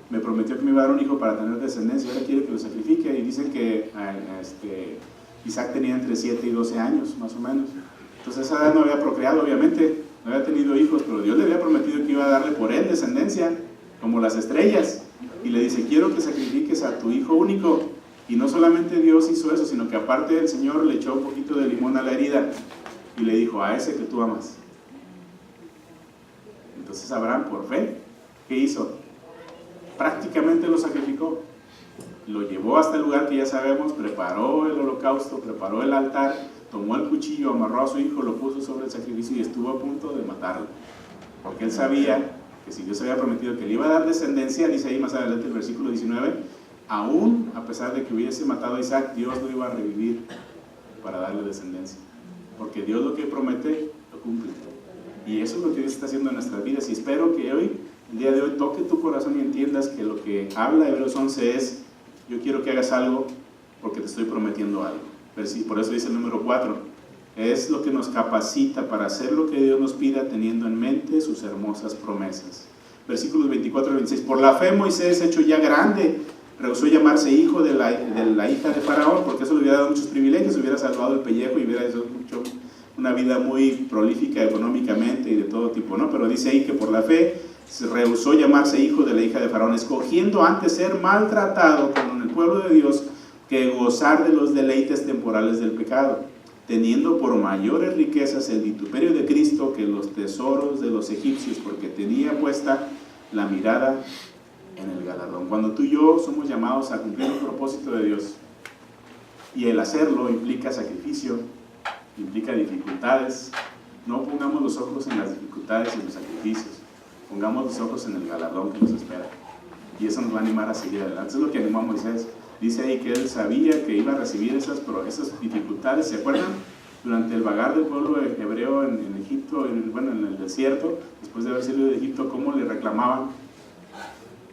me prometió que me iba a dar un hijo para tener descendencia, ahora quiere que lo sacrifique. Y dicen que Isaac tenía entre 7 y 12 años, más o menos. Entonces a esa edad no había procreado, obviamente, no había tenido hijos, pero Dios le había prometido que iba a darle por él descendencia, como las estrellas. Y le dice, quiero que sacrifiques a tu hijo único. Y no solamente Dios hizo eso, sino que aparte el Señor le echó un poquito de limón a la herida y le dijo, a ese que tú amas. Entonces Abraham, por fe, ¿qué hizo? Prácticamente lo sacrificó. Lo llevó hasta el lugar que ya sabemos, preparó el holocausto, preparó el altar, tomó el cuchillo, amarró a su hijo, lo puso sobre el sacrificio y estuvo a punto de matarlo. Porque él sabía que si Dios había prometido que le iba a dar descendencia, dice ahí más adelante el versículo 19, aún a pesar de que hubiese matado a Isaac, Dios lo iba a revivir para darle descendencia. Porque Dios lo que promete, lo cumple. Y eso es lo que Dios está haciendo en nuestras vidas. Y espero que hoy, el día de hoy, toque tu corazón y entiendas que lo que habla Hebreos 11 es, yo quiero que hagas algo porque te estoy prometiendo algo. Por eso dice el número 4, es lo que nos capacita para hacer lo que Dios nos pida teniendo en mente sus hermosas promesas. Versículos 24 y 26, por la fe Moisés, hecho ya grande, rehusó llamarse hijo de la hija de Faraón, porque eso le hubiera dado muchos privilegios, hubiera salvado el pellejo y hubiera hecho una vida muy prolífica económicamente y de todo tipo, ¿no? Pero dice ahí que por la fe se rehusó llamarse hijo de la hija de Faraón, escogiendo antes ser maltratado con el pueblo de Dios que gozar de los deleites temporales del pecado, teniendo por mayores riquezas el vituperio de Cristo que los tesoros de los egipcios, porque tenía puesta la mirada en el galardón. Cuando tú y yo somos llamados a cumplir un propósito de Dios, y el hacerlo implica sacrificio, implica dificultades, No pongamos los ojos en las dificultades y en los sacrificios, pongamos los ojos en el galardón que nos espera. Y eso nos va a animar a seguir adelante. Eso es lo que animó a Moisés. Dice ahí que él sabía que iba a recibir esas dificultades. ¿Se acuerdan? Durante el vagar del pueblo hebreo en Egipto, en el desierto, después de haber salido de Egipto, cómo le reclamaban.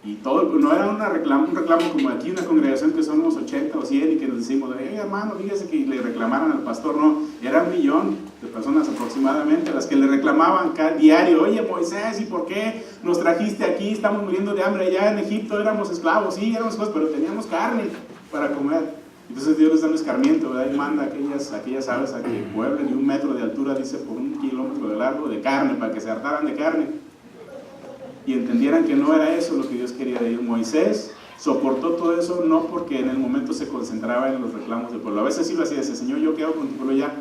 Y todo, no era un reclamo como aquí, una congregación que somos 80 o 100 y que nos decimos, hermano, fíjese que le reclamaran al pastor. No, era 1 millón de personas aproximadamente las que le reclamaban cada diario. Oye, Moisés, ¿y por qué nos trajiste aquí? Estamos muriendo de hambre. Allá en Egipto éramos esclavos, sí, éramos esclavos, pero teníamos carne para comer. Entonces Dios les da un escarmiento, ¿verdad? Y manda aquellas aves a que pueblen, y 1 metro de altura, dice, por 1 kilómetro de largo, de carne, para que se hartaran de carne y entendieran que no era eso lo que Dios quería de ellos. Moisés soportó todo eso no porque en el momento se concentraba en los reclamos del pueblo. A veces sí lo hacía, dice, Señor, yo quedo con tu pueblo ya,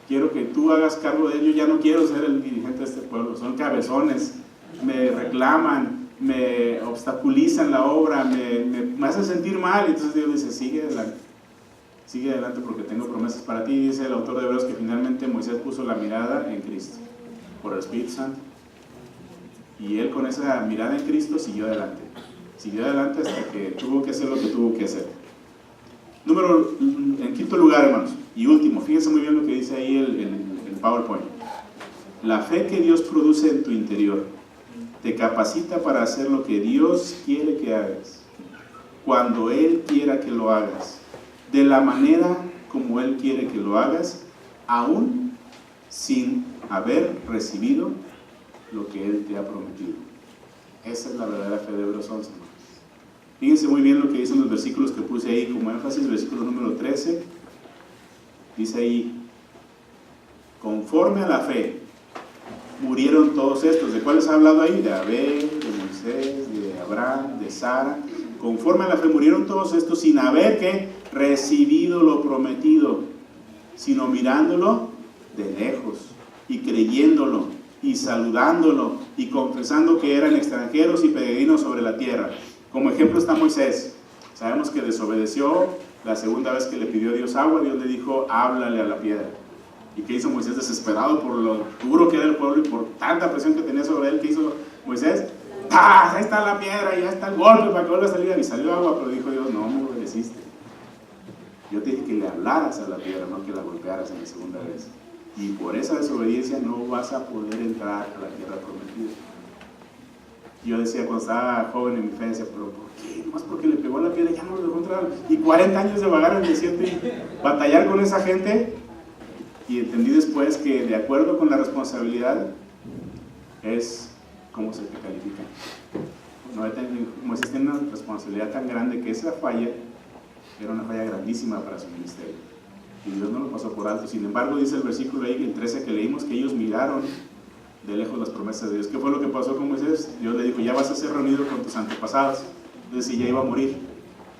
quiero que tú hagas cargo de ello, ya no quiero ser el dirigente de este pueblo, son cabezones, me reclaman, me obstaculizan la obra, me hacen sentir mal. Entonces Dios dice, sigue adelante porque tengo promesas para ti. Y dice el autor de Hebreos que finalmente Moisés puso la mirada en Cristo, por el Espíritu Santo. Y él con esa mirada en Cristo siguió adelante hasta que tuvo que hacer lo que tuvo que hacer. En quinto lugar, hermanos, y último, fíjense muy bien lo que dice ahí el PowerPoint. La fe que Dios produce en tu interior te capacita para hacer lo que Dios quiere que hagas, cuando Él quiera que lo hagas, de la manera como Él quiere que lo hagas, aún sin haber recibido lo que Él te ha prometido. Esa es la verdadera fe de Hebreos 11. Fíjense muy bien lo que dicen los versículos que puse ahí como énfasis. Versículo número 13 dice ahí, conforme a la fe murieron todos estos. ¿De cuáles ha hablado ahí? De Abel, de Moisés, de Abraham, de Sara. Conforme a la fe murieron todos estos sin haber que recibido lo prometido, sino mirándolo de lejos y creyéndolo y saludándolo y confesando que eran extranjeros y peregrinos sobre la tierra. Como ejemplo está Moisés. Sabemos que desobedeció la segunda vez que le pidió a Dios agua. Dios le dijo, háblale a la piedra. ¿Y qué hizo Moisés? Desesperado por lo duro que era el pueblo y por tanta presión que tenía sobre él. ¿Qué hizo Moisés? ¡Ah! Ahí está la piedra, ya está el golpe para que vuelva a salir. Y salió agua, pero dijo Dios, no me obedeciste. Yo te dije que le hablaras a la piedra, no que la golpearas en la segunda vez. Y por esa desobediencia no vas a poder entrar a la tierra prometida. Yo decía cuando estaba joven en mi fe, decía, pero ¿por qué? Nomás porque le pegó a la piedra ya no lo dejó entrar. Y 40 años de vagar en el desierto y batallar con esa gente. Y entendí después que de acuerdo con la responsabilidad es cómo se te califica. Moisés tiene una responsabilidad tan grande que esa falla era una falla grandísima para su ministerio. Y Dios no lo pasó por alto. Sin embargo, dice el versículo ahí, el 13 que leímos, que ellos miraron de lejos las promesas de Dios. ¿Qué fue lo que pasó con Moisés? Dios le dijo, ya vas a ser reunido con tus antepasados. Entonces, sí, ya iba a morir.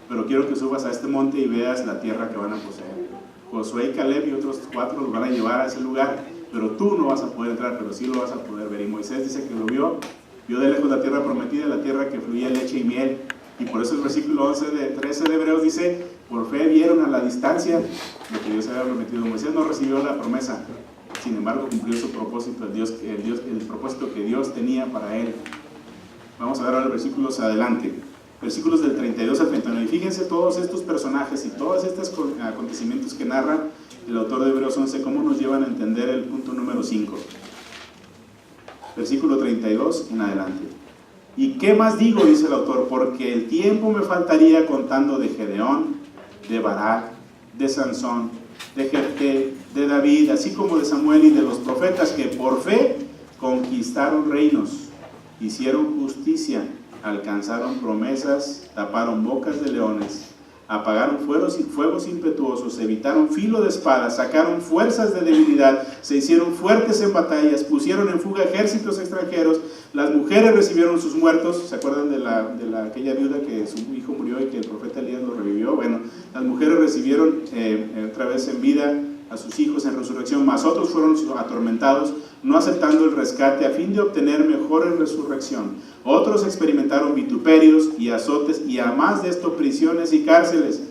Pero quiero que subas a este monte y veas la tierra que van a poseer. Josué y Caleb y otros 4 los van a llevar a ese lugar. Pero tú no vas a poder entrar, pero sí lo vas a poder ver. Y Moisés dice que lo vio de lejos la tierra prometida, la tierra que fluía leche y miel. Y por eso el versículo 13 de Hebreos dice, por fe vieron a la distancia lo que Dios había prometido. Moisés no recibió la promesa, sin embargo cumplió su propósito, el propósito que Dios tenía para él. Vamos a ver ahora los versículos adelante, versículos del 32 al 39. Y fíjense todos estos personajes y todos estos acontecimientos que narra el autor de Hebreos 11, cómo nos llevan a entender el punto número 5. Versículo 32 en adelante. ¿Y qué más digo? Dice el autor, porque el tiempo me faltaría contando de Gedeón, de Barak, de Sansón, de Jefté, de David, así como de Samuel y de los profetas que por fe conquistaron reinos, hicieron justicia, alcanzaron promesas, taparon bocas de leones, apagaron fuegos impetuosos, evitaron filo de espada, sacaron fuerzas de debilidad, se hicieron fuertes en batallas, pusieron en fuga ejércitos extranjeros, las mujeres recibieron sus muertos. ¿Se acuerdan de aquella viuda que su hijo murió y que el profeta Elías lo revivió? Bueno, las mujeres recibieron otra vez en vida a sus hijos en resurrección, mas otros fueron atormentados, no aceptando el rescate a fin de obtener mejor resurrección. Otros experimentaron vituperios y azotes, y además de esto prisiones y cárceles.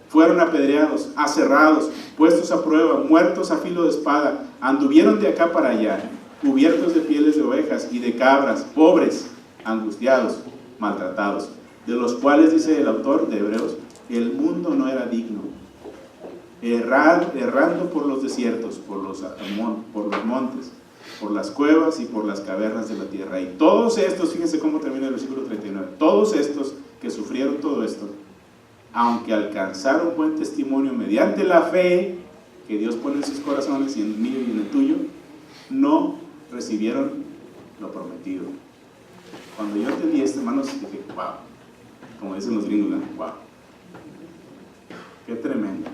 Fueron apedreados, aserrados, puestos a prueba, muertos a filo de espada, anduvieron de acá para allá. cubiertos de pieles de ovejas y de cabras, pobres, angustiados, maltratados, de los cuales, dice el autor de Hebreos, el mundo no era digno, errando por los desiertos, por los montes, por las cuevas y por las cavernas de la tierra. Y todos estos, fíjense cómo termina el versículo 39, todos estos que sufrieron todo esto, aunque alcanzaron buen testimonio mediante la fe que Dios pone en sus corazones y en el mío y en el tuyo, no recibieron lo prometido. Cuando yo entendí esto, hermanos, dije, wow, como dicen los gringos, ¿no? Wow, qué tremendo.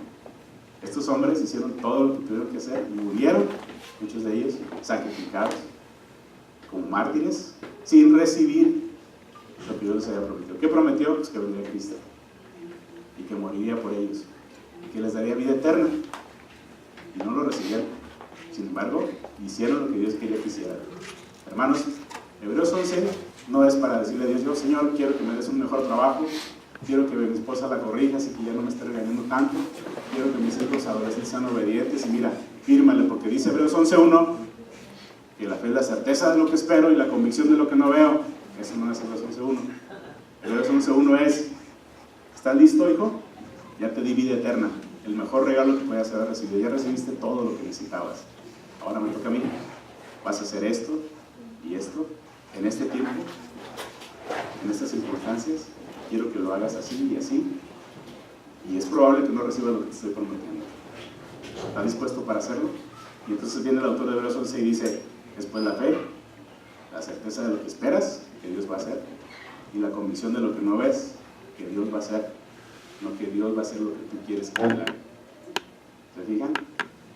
Estos hombres hicieron todo lo que tuvieron que hacer y murieron, muchos de ellos sacrificados como mártires, sin recibir lo que Dios les había prometido. ¿Qué prometió? Pues que vendría Cristo y que moriría por ellos y que les daría vida eterna, y no lo recibieron. Sin embargo, hicieron lo que Dios quería que hicieran. Hermanos, Hebreos 11 no es para decirle a Dios, yo, Señor, quiero que me des un mejor trabajo, quiero que mi esposa la corrija, así que ya no me esté regañando tanto, quiero que mis hijos adolescentes sean obedientes, y mira, fírmale, porque dice Hebreos 11.1 que la fe es la certeza de lo que espero y la convicción de lo que no veo. Eso no es Hebreos 11.1. Hebreos 11.1 es, ¿estás listo, hijo? Ya te di vida eterna, el mejor regalo que puedas haber recibido, ya recibiste todo lo que necesitabas, ahora me toca a mí, vas a hacer esto y esto, en este tiempo, en estas circunstancias, quiero que lo hagas así y así, y es probable que no recibas lo que te estoy prometiendo. ¿Estás dispuesto para hacerlo? Y entonces viene el autor de Hebreos 11 y dice, después la fe, la certeza de lo que esperas, que Dios va a hacer, y la convicción de lo que no ves, que Dios va a hacer, no que Dios va a hacer lo que tú quieres que haga. ¿Se fijan?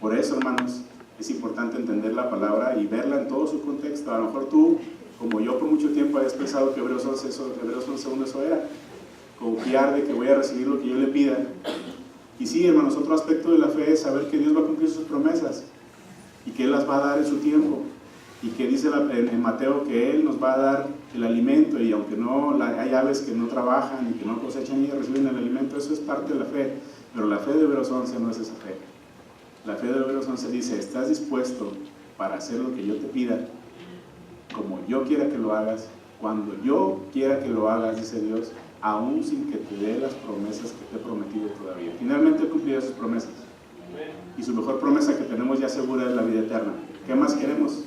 Por eso, hermanos, es importante entender la palabra y verla en todo su contexto. A lo mejor tú, como yo por mucho tiempo habías pensado que Hebreos 11.1 eso era, confiar de que voy a recibir lo que yo le pida. Y sí, hermanos, otro aspecto de la fe es saber que Dios va a cumplir sus promesas y que Él las va a dar en su tiempo, y que dice en Mateo que Él nos va a dar el alimento, y aunque no hay aves que no trabajan y que no cosechan y reciben el alimento, eso es parte de la fe. Pero la fe de Hebreos 11 no es esa fe. La fe de Hebreos 11 dice, ¿estás dispuesto para hacer lo que yo te pida, como yo quiera que lo hagas, cuando yo quiera que lo hagas, dice Dios, aún sin que te dé las promesas que te he prometido todavía? Finalmente Él cumplirá sus promesas, y su mejor promesa que tenemos ya segura es la vida eterna. ¿Qué más queremos?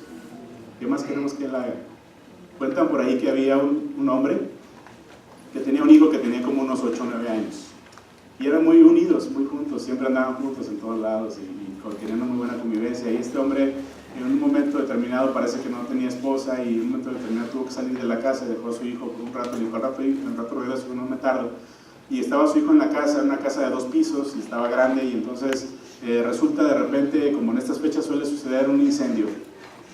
¿Qué más queremos que Él haga? Cuentan por ahí que había un hombre que tenía un hijo que tenía como unos 8 o 9 años, y eran muy unidos, muy juntos, siempre andaban juntos en todos lados y tenían una muy buena convivencia. Y este hombre, en un momento determinado, parece que no tenía esposa, y en un momento determinado tuvo que salir de la casa, dejó a su hijo por un rato, y dijo, al rato regreso, no me tardo. Y estaba su hijo en la casa, en una casa de 2 pisos, y estaba grande, y entonces resulta de repente, como en estas fechas suele suceder, un incendio.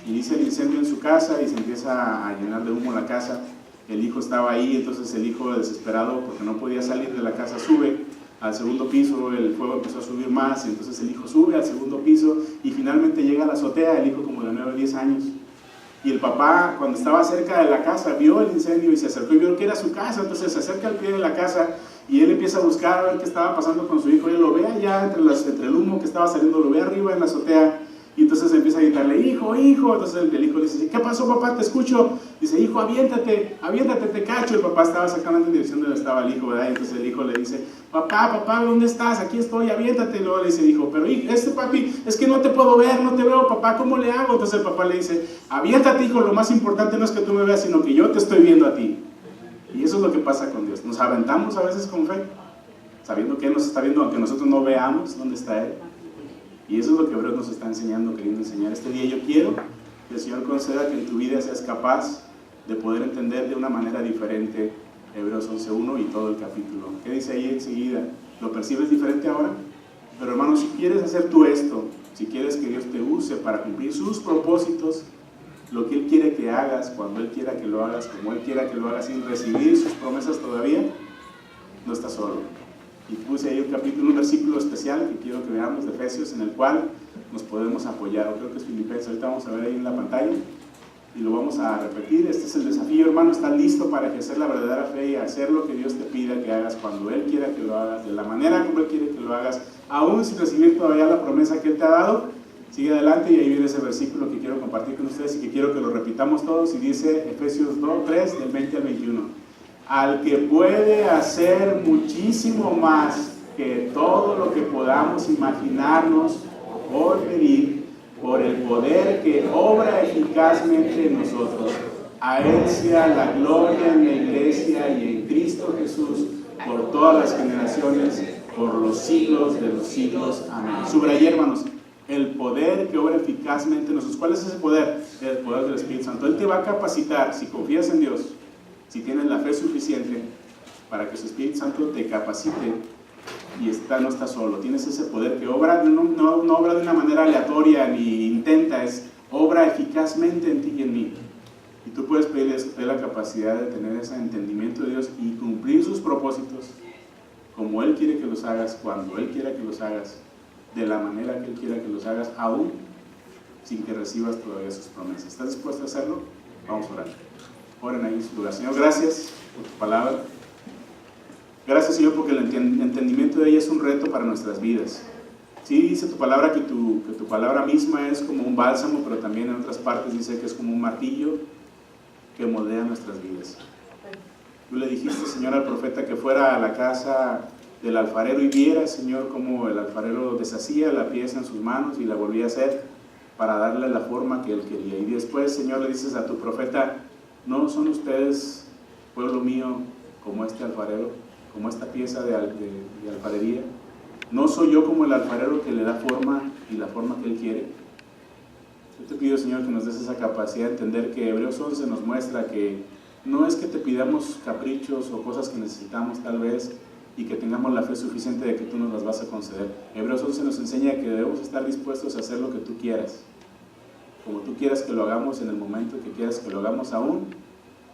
Inicia el incendio en su casa y se empieza a llenar de humo la casa. El hijo estaba ahí, entonces el hijo, desesperado porque no podía salir de la casa, sube al segundo piso. El fuego empezó a subir más, y entonces el hijo sube al segundo piso y finalmente llega a la azotea, el hijo como de 9 o 10 años. Y el papá, cuando estaba cerca de la casa, vio el incendio y se acercó y vio que era su casa. Entonces se acerca al pie de la casa y él empieza a buscar a ver qué estaba pasando con su hijo. Y él lo ve allá entre el humo que estaba saliendo, lo ve arriba en la azotea. Y entonces empieza a gritarle, hijo, hijo. Entonces el hijo le dice, ¿qué pasó, papá? Te escucho. Dice, hijo, aviéntate, te cacho. El papá estaba sacando en dirección de donde estaba el hijo, ¿verdad? Y entonces el hijo le dice, papá, ¿dónde estás? Aquí estoy, aviéntate. Y luego le dice el hijo, pero papi, es que no te puedo ver, no te veo, papá, ¿cómo le hago? Entonces el papá le dice, aviéntate, hijo, lo más importante no es que tú me veas, sino que yo te estoy viendo a ti. Y eso es lo que pasa con Dios. Nos aventamos a veces con fe, sabiendo que Él nos está viendo, aunque nosotros no veamos dónde está Él. Y eso es lo que Hebreos nos está enseñando, queriendo enseñar. Este día yo quiero que el Señor conceda que en tu vida seas capaz de poder entender de una manera diferente Hebreos 11.1 y todo el capítulo. ¿Qué dice ahí enseguida? ¿Lo percibes diferente ahora? Pero hermanos, si quieres hacer tú esto, si quieres que Dios te use para cumplir sus propósitos, lo que Él quiere que hagas, cuando Él quiera que lo hagas, como Él quiera que lo hagas, sin recibir sus promesas todavía, no estás solo. Y puse ahí un versículo especial que quiero que veamos de Efesios, en el cual nos podemos apoyar. Creo que es Filipenses, ahorita vamos a ver ahí en la pantalla y lo vamos a repetir. Este es el desafío, hermano. ¿Estás listo para ejercer la verdadera fe y hacer lo que Dios te pida que hagas cuando Él quiera que lo hagas, de la manera como Él quiere que lo hagas, aún sin recibir todavía la promesa que Él te ha dado? Sigue adelante y ahí viene ese versículo que quiero compartir con ustedes y que quiero que lo repitamos todos, y dice Efesios 3 del 20 al 21. Al que puede hacer muchísimo más que todo lo que podamos imaginarnos o pedir, por el poder que obra eficazmente en nosotros. A Él sea la gloria en la iglesia y en Cristo Jesús por todas las generaciones, por los siglos de los siglos. Amén. Subrayé, hermanos, el poder que obra eficazmente en nosotros. ¿Cuál es ese poder? El poder del Espíritu Santo. Él te va a capacitar, si confías en Dios, si tienes la fe suficiente, para que su Espíritu Santo te capacite. Y no estás solo, tienes ese poder que obra, no obra de una manera aleatoria ni intenta, obra eficazmente en ti y en mí. Y tú puedes pedirle la capacidad de tener ese entendimiento de Dios y cumplir sus propósitos como Él quiere que los hagas, cuando Él quiera que los hagas, de la manera que Él quiera que los hagas, aún sin que recibas todavía sus promesas. ¿Estás dispuesto a hacerlo? Vamos a orar. Oren ahí en su lugar. Señor, gracias por tu palabra. Gracias, Señor, porque el entendimiento de ella es un reto para nuestras vidas. Sí, dice tu palabra que tu palabra misma es como un bálsamo, pero también en otras partes dice que es como un martillo que moldea nuestras vidas. Tú le dijiste, Señor, al profeta que fuera a la casa del alfarero y viera, Señor, cómo el alfarero deshacía la pieza en sus manos y la volvía a hacer para darle la forma que Él quería. Y después, Señor, le dices a tu profeta, ¿no son ustedes, pueblo mío, como este alfarero, como esta pieza de alfarería? ¿No soy yo como el alfarero que le da forma y la forma que Él quiere? Yo te pido, Señor, que nos des esa capacidad de entender que Hebreos 11 nos muestra que no es que te pidamos caprichos o cosas que necesitamos tal vez y que tengamos la fe suficiente de que tú nos las vas a conceder. Hebreos 11 nos enseña que debemos estar dispuestos a hacer lo que tú quieras, como tú quieras que lo hagamos, en el momento que quieras que lo hagamos, aún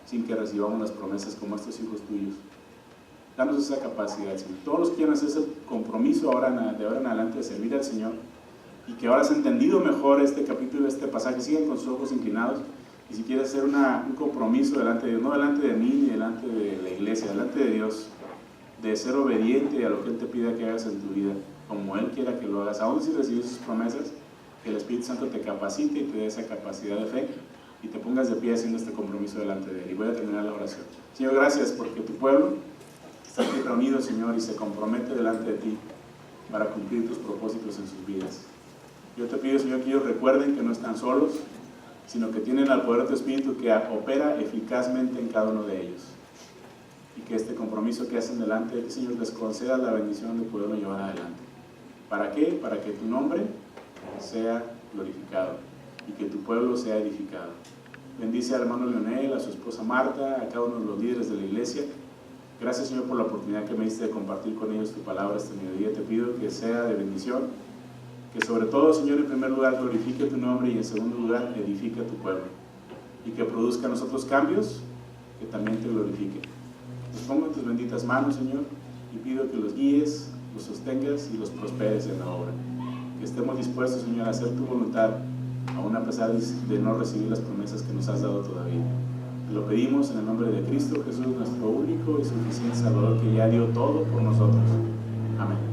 sin que recibamos las promesas como estos hijos tuyos. Danos esa capacidad, Señor. Todos los que quieran hacer ese compromiso de ahora en adelante de servir al Señor, y que ahora has entendido mejor este capítulo, este pasaje, sigan con sus ojos inclinados. Y si quieres hacer un compromiso delante de Dios, no delante de mí ni delante de la iglesia, delante de Dios, de ser obediente a lo que Él te pida que hagas en tu vida, como Él quiera que lo hagas, aún si recibes sus promesas, que el Espíritu Santo te capacite y te dé esa capacidad de fe, y te pongas de pie haciendo este compromiso delante de Él. Y voy a terminar la oración. Señor, gracias porque tu pueblo está aquí reunido, Señor, y se compromete delante de ti para cumplir tus propósitos en sus vidas. Yo te pido, Señor, que ellos recuerden que no están solos, sino que tienen al poder de tu Espíritu que opera eficazmente en cada uno de ellos. Y que este compromiso que hacen delante de ti, Señor, les conceda la bendición de poderlo llevar adelante. ¿Para qué? Para que tu nombre sea glorificado y que tu pueblo sea edificado. Bendice al hermano Leonel, a su esposa Marta, a cada uno de los líderes de la iglesia. Gracias, Señor, por la oportunidad que me diste de compartir con ellos tu palabra este mediodía. Te pido que sea de bendición, que sobre todo, Señor, en primer lugar glorifique tu nombre y en segundo lugar edifique a tu pueblo, y que produzca en nosotros cambios que también te glorifiquen. Los pongo en tus benditas manos, Señor, y pido que los guíes, los sostengas y los prosperes en la obra. Que estemos dispuestos, Señor, a hacer tu voluntad, aún a pesar de no recibir las promesas que nos has dado todavía. Te lo pedimos en el nombre de Cristo Jesús, nuestro único y suficiente Salvador, que ya dio todo por nosotros. Amén.